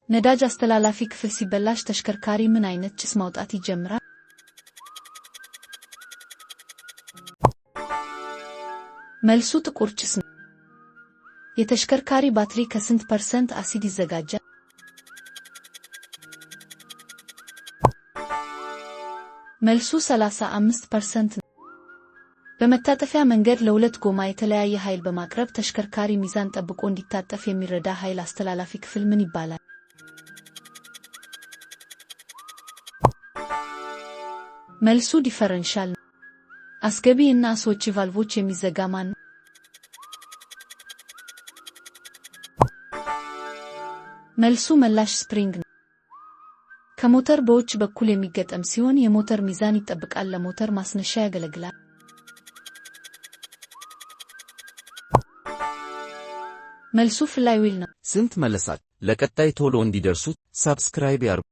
ነዳጅ አስተላላፊ ክፍል ሲበላሽ ተሽከርካሪ ምን አይነት ጭስ ማውጣት ይጀምራል? መልሱ ጥቁር ጭስ ነው። የተሽከርካሪ ባትሪ ከስንት ፐርሰንት አሲድ ይዘጋጃል? መልሱ 35% ነው። በመታጠፊያ መንገድ ለሁለት ጎማ የተለያየ ኃይል በማቅረብ ተሽከርካሪ ሚዛን ጠብቆ እንዲታጠፍ የሚረዳ ኃይል አስተላላፊ ክፍል ምን ይባላል? መልሱ ዲፈረንሻል ነው። አስገቢ እና አስወጪ ቫልቮች የሚዘጋ ማን ነው? መልሱ መላሽ ስፕሪንግ ነው። ከሞተር በውጭ በኩል የሚገጠም ሲሆን የሞተር ሚዛን ይጠብቃል፣ ለሞተር ማስነሻ ያገለግላል። መልሱ ፍላይዊል ነው። ስንት መለሳት? ለቀጣይ ቶሎ እንዲደርሱት ሰብስክራይብ ያርጉ።